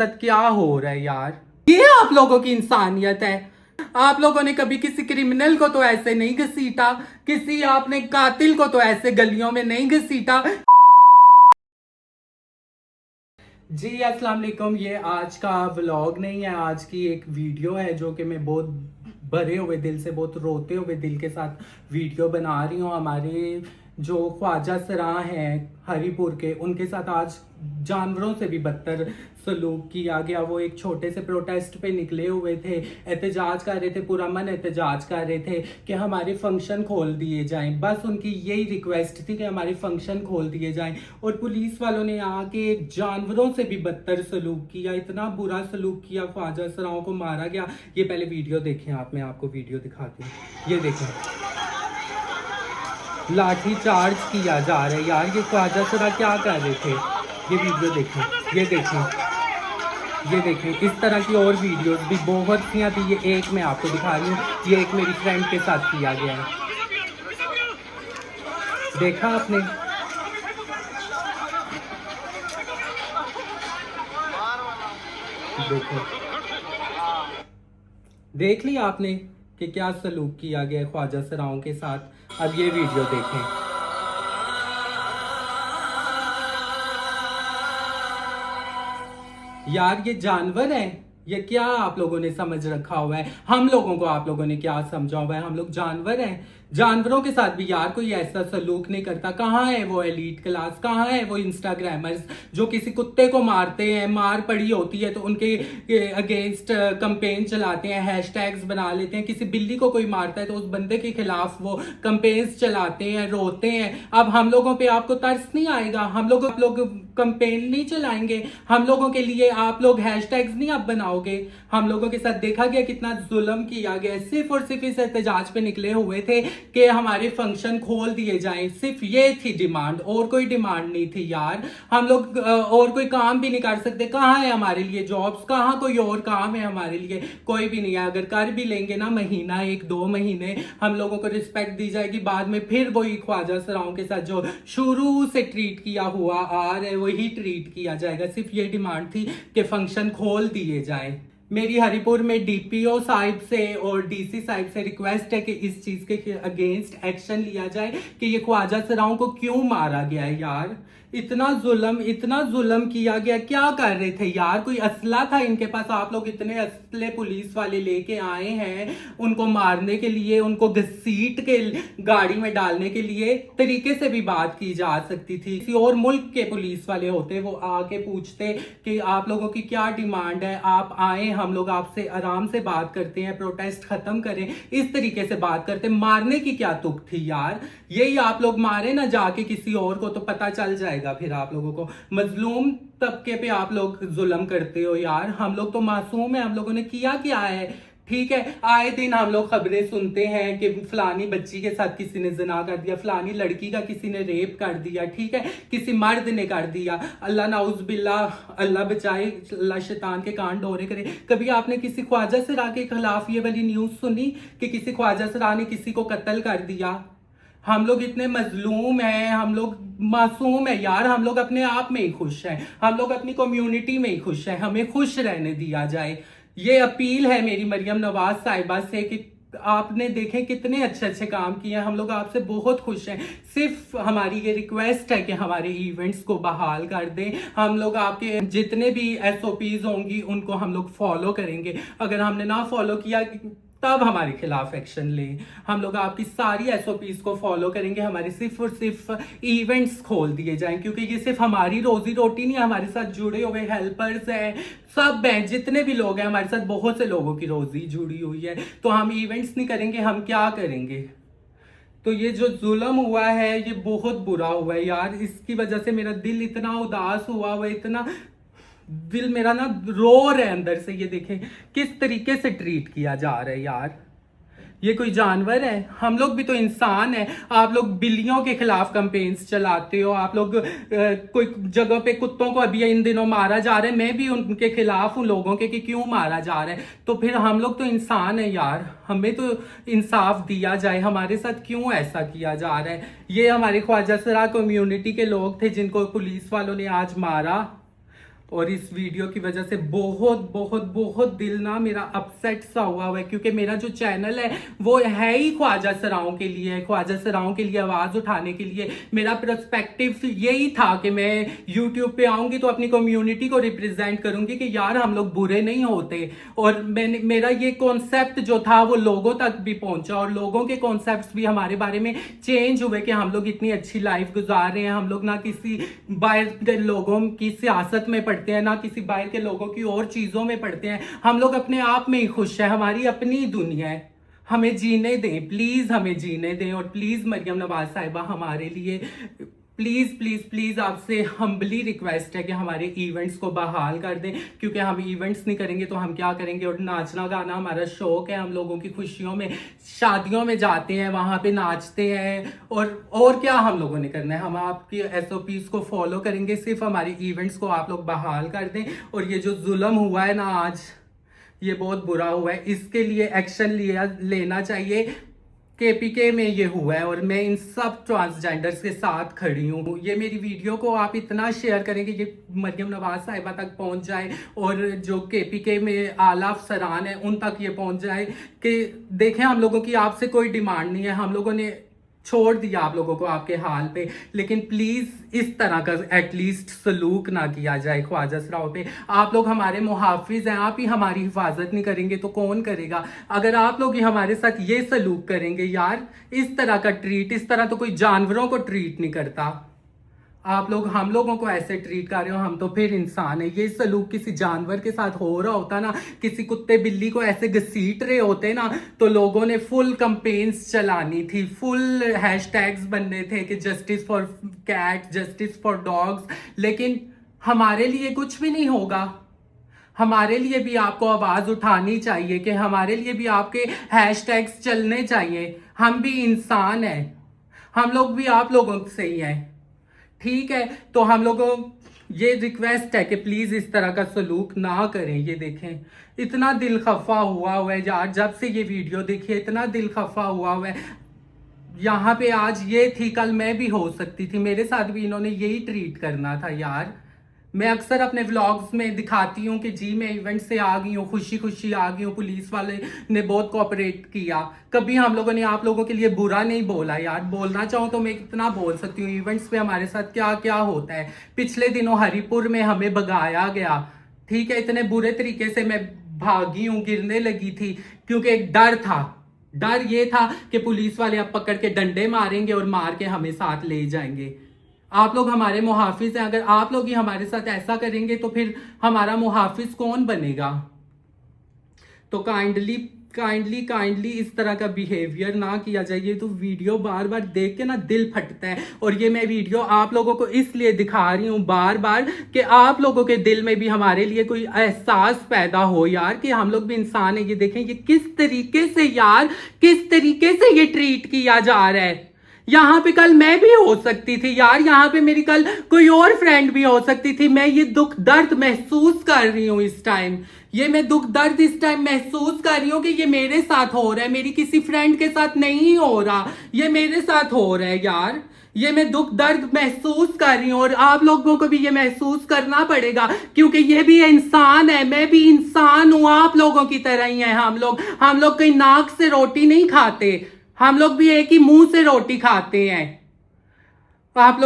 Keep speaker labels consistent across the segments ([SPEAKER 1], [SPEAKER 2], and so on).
[SPEAKER 1] साथ क्या हो रहा है यार? ये आप लोगों की इंसानियत है? आप लोगों ने कभी किसी क्रिमिनल को तो ऐसे नहीं घसीटा, किसी आपने कातिल को तो ऐसे गलियों में नहीं घसीटा। जी अस्सलाम वालेकुम। ये आज का व्लॉग नहीं है, आज की एक वीडियो है जो कि मैं बहुत भरे हुए दिल से, बहुत रोते हुए दिल के साथ वीडियो बना रही हूँ। हमारे जो ख्वाजा सरां हैं हरीपुर के, उनके साथ आज जानवरों से भी बदतर सलूक किया गया। वो एक छोटे से प्रोटेस्ट पे निकले हुए थे, एहतजाज कर रहे थे, पुरअमन एहतजाज कर रहे थे कि हमारे फंक्शन खोल दिए जाएं। बस उनकी यही रिक्वेस्ट थी कि हमारे फंक्शन खोल दिए जाएं, और पुलिस वालों ने आके जानवरों से भी बदतर सलूक किया, इतना बुरा सलूक किया। ख्वाजा सराओं को मारा गया। ये पहले वीडियो देखें आप, मैं आपको वीडियो दिखाती हूँ। ये देखें, लाठी चार्ज किया जा रहा है यार। ये ख्वाजा सरा क्या कर रहे थे? ये वीडियो देखें, ये देखें, ये देखें। इस तरह की और वीडियोस भी बहुत सी थी। ये एक मैं आपको दिखा रही हूँ, ये एक मेरी फ्रेंड के साथ किया गया है। देखा आपने? देखो, देख लिया आपने कि क्या सलूक किया गया है ख्वाजा सराओं के साथ। अब ये वीडियो देखें। यार ये जानवर है, ये क्या आप लोगों ने समझ रखा हुआ है? हम लोगों को आप लोगों ने क्या समझा हुआ है? हम लोग जानवर हैं। जानवरों के साथ भी यार कोई ऐसा सलूक नहीं करता। कहाँ है वो एलीट क्लास? कहाँ है वो इंस्टाग्रामर्स जो किसी कुत्ते को मारते हैं, मार पड़ी होती है तो उनके अगेंस्ट कंपेन चलाते हैं, हैशटैग्स बना लेते हैं। किसी बिल्ली को कोई मारता है तो उस बंदे के खिलाफ वो कंपेन्स चलाते हैं, रोते हैं। अब हम लोगों पे आपको तरस नहीं आएगा? हम लोग आप लोग कंपेन नहीं चलाएंगे? हम लोगों के लिए आप लोग हैशटैग्स नहीं आप बनाओगे? हम लोगों के साथ देखा गया कितना जुल्म किया गया। सिर्फ और सिर्फ इस एहतजाज पे निकले हुए थे कि हमारे फंक्शन खोल दिए जाएं। सिर्फ ये थी डिमांड, और कोई डिमांड नहीं थी यार। हम लोग और कोई काम भी नहीं कर सकते। कहाँ है हमारे लिए जॉब्स? कहाँ कोई और काम है हमारे लिए? कोई भी नहीं है। अगर कर भी लेंगे ना, महीना 1-2 महीने हम लोगों को रिस्पेक्ट दी जाएगी। बाद में फिर वही ख्वाजा सराओं के साथ जो शुरू से ट्रीट किया हुआ आ रहा है वही ट्रीट किया जाएगा। सिर्फ ये डिमांड थी कि फंक्शन खोल दिए जाए। मेरी हरिपुर में डीपीओ साहिब से और डीसी साहिब से रिक्वेस्ट है कि इस चीज के अगेंस्ट एक्शन लिया जाए कि ये ख्वाजा सराओं को क्यों मारा गया है यार। इतना जुल्म किया गया। क्या कर रहे थे यार? कोई असला था इनके पास? आप लोग इतने असले पुलिस वाले लेके आए हैं उनको मारने के लिए, उनको घसीट के गाड़ी में डालने के लिए। तरीके से भी बात की जा सकती थी। किसी और मुल्क के पुलिस वाले होते, वो आके पूछते कि आप लोगों की क्या डिमांड है, आप आए, हम लोग आपसे आराम से बात करते हैं, प्रोटेस्ट खत्म करें। इस तरीके से बात करते। मारने की क्या तुक थी यार? यही आप लोग मारे ना जाके किसी और को तो पता चल जाएगा फिर आप लोगों को। मजलूम तबके पे आप लोग जुल्म करते हो यार। हम लोग तो मासूम है। हम लोगों ने किया क्या है? ठीक है, आए दिन हम लोग खबरें सुनते हैं कि फलानी बच्ची के साथ किसी ने जिना कर दिया, फलानी लड़की का किसी ने रेप कर दिया, ठीक है, किसी मर्द ने कर दिया। अल्लाह नाउज बिल्ला, अल्लाह बचाए, अल्लाह शैतान के कान डोरे करे। कभी आपने किसी ख्वाजा सरा के खिलाफ ये वाली न्यूज सुनी कि किसी ख्वाजा सरा ने किसी को कत्ल कर दिया? हम लोग इतने मजलूम हैं, हम लोग मासूम है यार। हम लोग अपने आप में ही खुश हैं, हम लोग अपनी कम्युनिटी में ही खुश हैं। हमें खुश रहने दिया जाए। ये अपील है मेरी मरियम नवाज साहिबा से कि आपने देखें कितने अच्छे अच्छे काम किए हैं। हम लोग आपसे बहुत खुश हैं। सिर्फ हमारी ये रिक्वेस्ट है कि हमारे इवेंट्स को बहाल कर दें। हम लोग आपके जितने भी SOPs होंगी उनको हम लोग फॉलो करेंगे। अगर हमने ना फॉलो किया तब हमारे खिलाफ एक्शन लें। हम लोग आपकी सारी SOPs को फॉलो करेंगे। हमारे सिर्फ और सिर्फ इवेंट्स खोल दिए जाएं, क्योंकि ये सिर्फ हमारी रोजी रोटी नहीं, हमारे साथ जुड़े हुए हेल्पर्स हैं, सब हैं, जितने भी लोग हैं हमारे साथ, बहुत से लोगों की रोजी जुड़ी हुई है। तो हम इवेंट्स नहीं करेंगे, हम क्या करेंगे? तो ये जो जुल्म हुआ है ये बहुत बुरा हुआ है यार। इसकी वजह से मेरा दिल इतना उदास हुआ है, इतना दिल मेरा ना रो रहा है अंदर से। ये देखें किस तरीके से ट्रीट किया जा रहा है यार। ये कोई जानवर है? हम लोग भी तो इंसान है। आप लोग बिल्लियों के खिलाफ कैंपेन्स चलाते हो, आप लोग कोई जगह पे कुत्तों को अभी इन दिनों मारा जा रहा है। मैं भी उनके खिलाफ हूँ लोगों के कि क्यों मारा जा रहा है। तो फिर हम लोग तो इंसान है यार, हमें तो इंसाफ दिया जाए। हमारे साथ क्यों ऐसा किया जा रहा है? ये हमारे ख्वाजा सरा कम्युनिटी के लोग थे जिनको पुलिस वालों ने आज मारा, और इस वीडियो की वजह से बहुत बहुत बहुत दिल ना मेरा अपसेट सा हुआ है, क्योंकि मेरा जो चैनल है वो है ही ख्वाजा सराओं के लिए, ख्वाजा सराओं के लिए आवाज़ उठाने के लिए। मेरा पर्सपेक्टिव यही था कि मैं यूट्यूब पे आऊँगी तो अपनी कम्युनिटी को रिप्रेजेंट करूँगी कि यार हम लोग बुरे नहीं होते। और मेरा ये कॉन्सेप्ट जो था वो लोगों तक भी पहुँचा, और लोगों के कॉन्सेप्ट भी हमारे बारे में चेंज हुए कि हम लोग इतनी अच्छी लाइफ गुजार रहे हैं। हम लोग ना किसी बाहर के लोगों की सियासत में पढ़ते हैं, ना किसी बाहर के लोगों की और चीज़ों में पढ़ते हैं। हम लोग अपने आप में ही खुश है, हमारी अपनी दुनिया है। हमें जीने दें प्लीज़, हमें जीने दें। और प्लीज़ मरियम नवाज साहिबा हमारे लिए प्लीज़ प्लीज़ प्लीज़ आपसे हम्बली रिक्वेस्ट है कि हमारे इवेंट्स को बहाल कर दें, क्योंकि हम इवेंट्स नहीं करेंगे तो हम क्या करेंगे। और नाचना गाना हमारा शौक है, हम लोगों की खुशियों में शादियों में जाते हैं, वहाँ पे नाचते हैं। और क्या हम लोगों ने करना है, हम आपकी SOPs को फॉलो करेंगे, सिर्फ हमारे इवेंट्स को आप लोग बहाल कर दें। और ये जो जुल्म हुआ है ना आज, ये बहुत बुरा हुआ है, इसके लिए एक्शन लेना चाहिए। KPK में ये हुआ है और मैं इन सब ट्रांसजेंडर्स के साथ खड़ी हूँ। ये मेरी वीडियो को आप इतना शेयर करें कि ये मरियम नवाज साहिबा तक पहुँच जाए, और जो KPK में आला अफसरान है उन तक ये पहुँच जाए कि देखें हम लोगों की आपसे कोई डिमांड नहीं है, हम लोगों ने छोड़ दिया आप लोगों को आपके हाल पे, लेकिन प्लीज़ इस तरह का एटलीस्ट सलूक ना किया जाए ख्वाजा सराओं पे। आप लोग हमारे मुहाफिज हैं, आप ही हमारी हिफाजत नहीं करेंगे तो कौन करेगा। अगर आप लोग ही हमारे साथ ये सलूक करेंगे यार, इस तरह का ट्रीट, इस तरह तो कोई जानवरों को ट्रीट नहीं करता। आप लोग हम लोगों को ऐसे ट्रीट कर रहे हो, हम तो फिर इंसान है। ये सलूक किसी जानवर के साथ हो रहा होता ना, किसी कुत्ते बिल्ली को ऐसे घसीट रहे होते ना, तो लोगों ने फुल कैंपेन्स चलानी थी, फुल हैशटैग्स बनने थे कि justice for cat, justice for dogs. लेकिन हमारे लिए कुछ भी नहीं होगा। हमारे लिए भी आपको आवाज़ उठानी चाहिए, कि हमारे लिए भी आपके हैशटैग्स चलने चाहिए। हम भी इंसान हैं, हम लोग भी आप लोगों से ही हैं, ठीक है। तो हम लोगों ये रिक्वेस्ट है कि प्लीज़ इस तरह का सलूक ना करें। ये देखें इतना दिल खफा हुआ है यार, जब से ये वीडियो देखिए इतना दिल खफा हुआ है। यहाँ पे आज ये थी, कल मैं भी हो सकती थी, मेरे साथ भी इन्होंने यही ट्रीट करना था यार। मैं अक्सर अपने व्लॉग्स में दिखाती हूँ कि जी मैं इवेंट से आ गई हूँ, खुशी खुशी आ गई हूँ, पुलिस वाले ने बहुत कोऑपरेट किया। कभी हम लोगों ने आप लोगों के लिए बुरा नहीं बोला यार। बोलना चाहूँ तो मैं कितना बोल सकती हूँ, इवेंट्स पे हमारे साथ क्या क्या होता है। पिछले दिनों हरिपुर में हमें भगाया गया, ठीक है, इतने बुरे तरीके से मैं भागी हूँ, गिरने लगी थी, क्योंकि एक डर था। डर ये था कि पुलिस वाले अब पकड़ के डंडे मारेंगे और मार के हमें साथ ले जाएंगे। आप लोग हमारे मुहाफिज हैं, अगर आप लोग ही हमारे साथ ऐसा करेंगे तो फिर हमारा मुहाफिज कौन बनेगा। तो काइंडली इस तरह का बिहेवियर ना किया जाए। ये तो वीडियो बार बार देख के ना दिल फटता है, और ये मैं वीडियो आप लोगों को इसलिए दिखा रही हूँ बार बार कि आप लोगों के दिल में भी हमारे लिए कोई एहसास पैदा हो यार, कि हम लोग भी इंसान है। ये देखें ये किस तरीके से यार, किस तरीके से ये ट्रीट किया जा रहा है। यहाँ पे कल मैं भी हो सकती थी यार, यहाँ पे मेरी कल कोई और फ्रेंड भी हो सकती थी। मैं ये दुख दर्द महसूस कर रही हूँ इस टाइम, ये मैं दुख दर्द इस टाइम महसूस कर रही हूँ कि ये मेरे साथ हो रहा है, मेरी किसी फ्रेंड के साथ नहीं हो रहा, ये मेरे साथ हो रहा है यार। ये मैं दुख दर्द महसूस कर रही हूँ, और आप लोगों को भी ये महसूस करना पड़ेगा, क्योंकि ये भी इंसान है, मैं भी इंसान हूँ, आप लोगों की तरह ही है। हम लोग कहीं नाक से रोटी नहीं खाते, हम लोग भी एक ही मुंह से रोटी खाते हैं। आप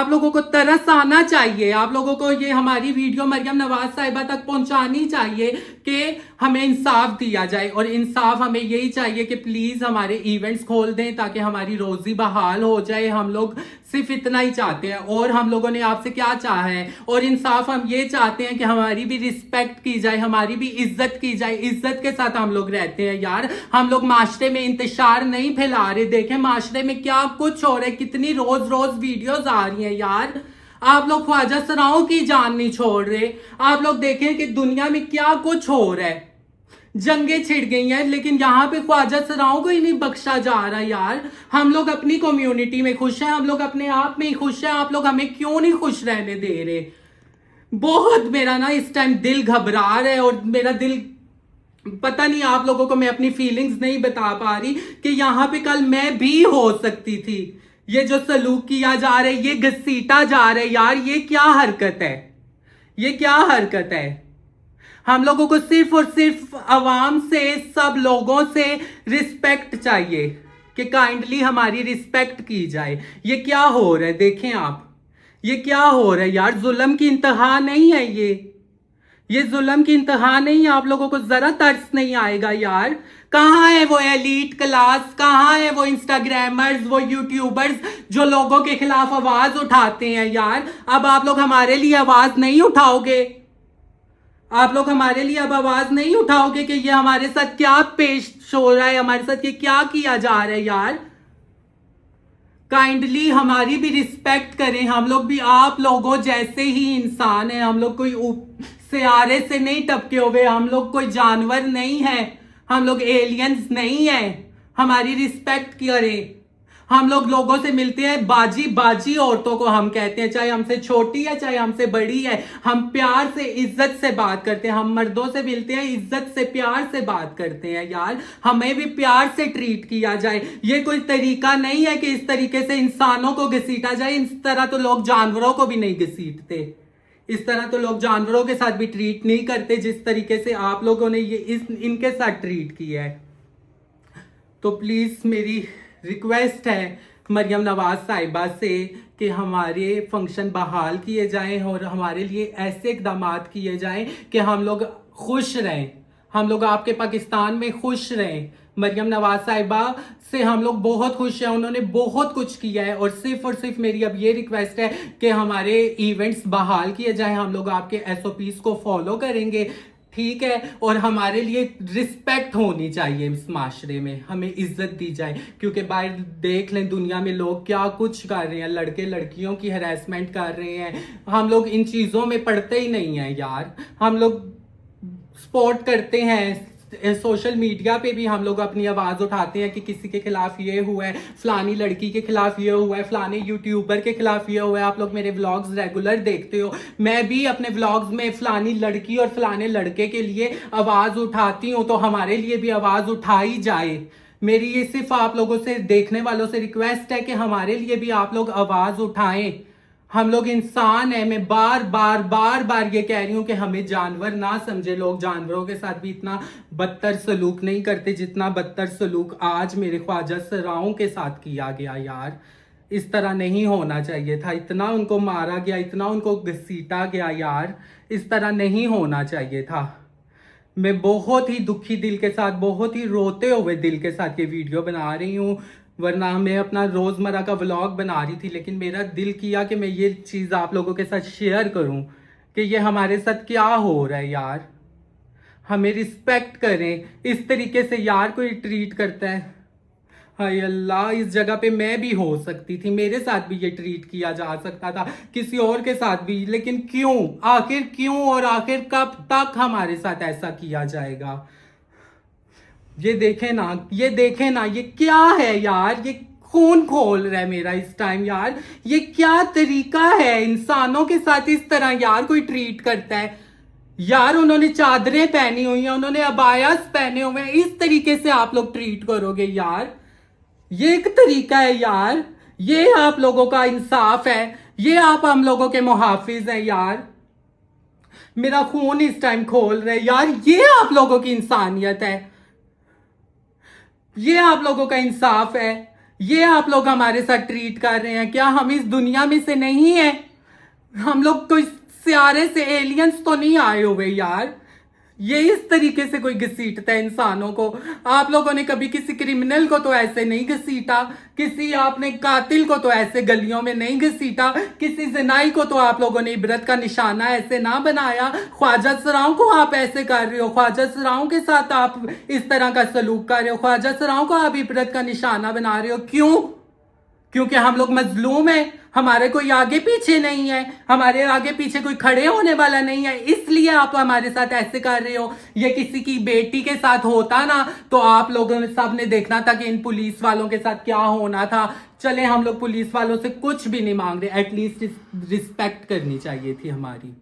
[SPEAKER 1] लोगों को तरस आना चाहिए, आप लोगों को ये हमारी वीडियो मरियम नवाज साहिबा तक पहुंचानी चाहिए कि हमें इंसाफ दिया जाए। और इंसाफ हमें यही चाहिए कि प्लीज़ हमारे इवेंट्स खोल दें ताकि हमारी रोज़ी बहाल हो जाए। हम लोग सिर्फ इतना ही चाहते हैं, और हम लोगों ने आपसे क्या चाहा है। और इंसाफ हम ये चाहते हैं कि हमारी भी रिस्पेक्ट की जाए, हमारी भी इज्जत की जाए। इज्जत के साथ हम लोग रहते हैं यार, हम लोग माशरे में इंतशार नहीं फैला रहे। देखें माशरे में क्या कुछ हो रहा है, कितनी रोज रोज वीडियोस आ रही हैं यार। आप लोग ख्वाजा सराओं की जान नहीं छोड़ रहे। आप लोग देखें कि दुनिया में क्या कुछ हो रहा है, जंगें छिड़ गई हैं, लेकिन यहाँ पे ख्वाजा सराओं को ही नहीं बख्शा जा रहा यार। हम लोग अपनी कम्युनिटी में खुश हैं, हम लोग अपने आप में ही खुश हैं, आप लोग हमें क्यों नहीं खुश रहने दे रहे। बहुत मेरा ना इस टाइम दिल घबरा रहा है, और मेरा दिल पता नहीं, आप लोगों को मैं अपनी फीलिंग्स नहीं बता पा रही कि यहाँ पे कल मैं भी हो सकती थी। ये जो सलूक किया जा रहा है, ये घसीटा जा रहा है यार, ये क्या हरकत है, ये क्या हरकत है? हम लोगों को सिर्फ और सिर्फ आवाम से, सब लोगों से रिस्पेक्ट चाहिए कि काइंडली हमारी रिस्पेक्ट की जाए। ये क्या हो रहा है? देखें आप, ये क्या हो रहा है यार? जुल्म की इंतहा नहीं है ये जुल्म की इंतहा नहीं है। आप लोगों को जरा तरस नहीं आएगा यार? कहाँ है वो एलीट क्लास? कहाँ है वो इंस्टाग्रामर्स, वो यूट्यूबर्स जो लोगों के खिलाफ आवाज उठाते हैं यार? अब आप लोग हमारे लिए आवाज नहीं उठाओगे? आप लोग हमारे लिए अब आवाज नहीं उठाओगे कि ये हमारे साथ क्या पेश हो रहा है, हमारे साथ ये क्या किया जा रहा है यार? काइंडली हमारी भी रिस्पेक्ट करें। हम लोग भी आप लोगों जैसे ही इंसान हैं। हम लोग कोई सियारे से नहीं टपके हुए, हम लोग कोई जानवर नहीं है, हम लोग एलियंस नहीं है। हमारी रिस्पेक्ट करें। हम लोग लोगों से मिलते हैं, बाजी बाजी औरतों को हम कहते हैं, चाहे हमसे छोटी है चाहे हमसे बड़ी है। हम प्यार से इज्जत से बात करते हैं। हम मर्दों से मिलते हैं, इज्जत से प्यार से बात करते हैं यार। हमें भी प्यार से ट्रीट किया जाए। ये कोई तरीका नहीं है कि इस तरीके से इंसानों को घसीटा जाए। इस तरह तो लोग जानवरों को भी नहीं घसीटते। इस तरह तो लोग जानवरों के साथ भी ट्रीट नहीं करते जिस तरीके से आप लोगों ने ये इनके साथ ट्रीट किया है। तो प्लीज मेरी रिक्वेस्ट है मरियम नवाज साहिबा से कि हमारे फंक्शन बहाल किए जाएं और हमारे लिए ऐसे इकदाम किए जाएं कि हम लोग खुश रहें, हम लोग आपके पाकिस्तान में खुश रहें। मरियम नवाज साहिबा से हम लोग बहुत खुश हैं, उन्होंने बहुत कुछ किया है। और सिर्फ मेरी अब ये रिक्वेस्ट है कि हमारे इवेंट्स बहाल किए जाएं। हम लोग आपके SOPs को फॉलो करेंगे, ठीक है? और हमारे लिए रिस्पेक्ट होनी चाहिए इस माशरे में, हमें इज्जत दी जाए। क्योंकि बाहर देख लें दुनिया में लोग क्या कुछ कर रहे हैं, लड़के लड़कियों की हरासमेंट कर रहे हैं। हम लोग इन चीज़ों में पढ़ते ही नहीं हैं यार। हम लोग सपोर्ट करते हैं, सोशल मीडिया पे भी हम लोग अपनी आवाज़ उठाते हैं कि किसी के खिलाफ ये हुआ है, फलानी लड़की के खिलाफ ये हुआ है, फलाने यूट्यूबर के खिलाफ ये हुआ है। आप लोग मेरे व्लॉग्स रेगुलर देखते हो, मैं भी अपने व्लॉग्स में फलानी लड़की और फलाने लड़के के लिए आवाज़ उठाती हूँ। तो हमारे लिए भी आवाज़ उठाई जाए। मेरी ये सिर्फ आप लोगों से, देखने वालों से रिक्वेस्ट है कि हमारे लिए भी आप लोग आवाज़ उठाएं। हम लोग इंसान हैं। मैं बार बार ये कह रही हूं कि हमें जानवर ना समझे। लोग जानवरों के साथ भी इतना बदतर सलूक नहीं करते जितना बदतर सलूक आज मेरे ख्वाजा सराओं के साथ किया गया यार। इस तरह नहीं होना चाहिए था। इतना उनको मारा गया, इतना उनको घसीटा गया यार। इस तरह नहीं होना चाहिए था। मैं बहुत ही दुखी दिल के साथ, बहुत ही रोते हुए दिल के साथ ये वीडियो बना रही हूँ। वरना मैं अपना रोज़मर्रा का व्लॉग बना रही थी, लेकिन मेरा दिल किया कि मैं ये चीज़ आप लोगों के साथ शेयर करूं कि ये हमारे साथ क्या हो रहा है यार। हमें रिस्पेक्ट करें। इस तरीके से यार कोई ट्रीट करता है, हाय अल्लाह। इस जगह पे मैं भी हो सकती थी, मेरे साथ भी ये ट्रीट किया जा सकता था, किसी और के साथ भी। लेकिन क्यों, आखिर क्यों, और आखिर कब तक हमारे साथ ऐसा किया जाएगा? ये देखें ना, ये देखें ना, ये क्या है यार? ये खून खोल रहा है मेरा इस टाइम यार। ये क्या तरीका है इंसानों के साथ इस तरह यार कोई ट्रीट करता है यार? उन्होंने चादरें पहनी हुई हैं, उन्होंने अबायास पहने हुए हैं, इस तरीके से आप लोग ट्रीट करोगे यार? ये एक तरीका है यार? ये आप लोगों का इंसाफ है? ये आप हम लोगों के मुहाफिज हैं यार? मेरा खून इस टाइम खोल रहा है यार। ये आप लोगों की इंसानियत है? ये आप लोगों का इंसाफ है? ये आप लोग हमारे साथ ट्रीट कर रहे हैं? क्या हम इस दुनिया में से नहीं है? हम लोग कोई सियारे से एलियंस तो नहीं आए हुए यार? ये इस तरीके से कोई घसीटता है इंसानों को? आप लोगों ने कभी किसी क्रिमिनल को तो ऐसे नहीं घसीटा, किसी आपने कातिल को तो ऐसे गलियों में नहीं घसीटा, किसी जिनाई को तो आप लोगों ने इबरत का निशाना ऐसे ना बनाया। ख्वाजा सराओं को आप ऐसे कर रहे हो, ख्वाजा सराओं के साथ आप इस तरह का सलूक कर रहे हो, ख्वाजा सराओं को आप इबरत का निशाना बना रहे हो। क्यों? क्योंकि हम लोग मजलूम हैं, हमारे कोई आगे पीछे नहीं है, हमारे आगे पीछे कोई खड़े होने वाला नहीं है, इसलिए आप हमारे साथ ऐसे कर रहे हो। ये किसी की बेटी के साथ होता ना तो आप लोगों ने सब ने देखना था कि इन पुलिस वालों के साथ क्या होना था। चले, हम लोग पुलिस वालों से कुछ भी नहीं मांग रहे, एटलीस्ट रिस्पेक्ट करनी चाहिए थी हमारी।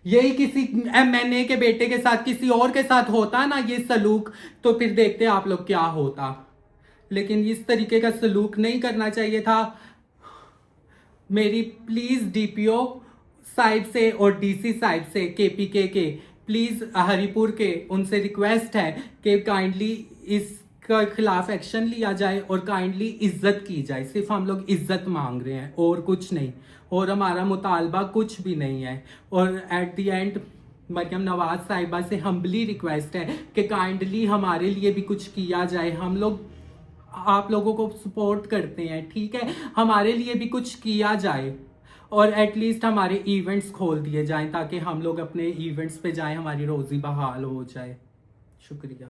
[SPEAKER 1] यही किसी MNA के बेटे के साथ, किसी और के साथ होता ना ये सलूक, तो फिर देखते आप लोग क्या होता। लेकिन इस तरीके का सलूक नहीं करना चाहिए था। मेरी प्लीज DPO साइड से और डीसी साइड से केपीके के प्लीज हरिपुर के उनसे रिक्वेस्ट है कि काइंडली इसका खिलाफ एक्शन लिया जाए और काइंडली इज्जत की जाए। सिर्फ हम लोग इज्जत मांग रहे हैं और कुछ नहीं, और हमारा मुतालबा कुछ भी नहीं है। और at the end Maryam Nawaz साहिबा से हम्बली रिक्वेस्ट है कि काइंडली हमारे लिए भी कुछ किया जाए। हम लोग आप लोगों को सपोर्ट करते हैं, ठीक है, हमारे लिए भी कुछ किया जाए और एटलीस्ट हमारे इवेंट्स खोल दिए जाएं ताकि हम लोग अपने इवेंट्स पे जाएं, हमारी रोजी बहाल हो जाए। शुक्रिया।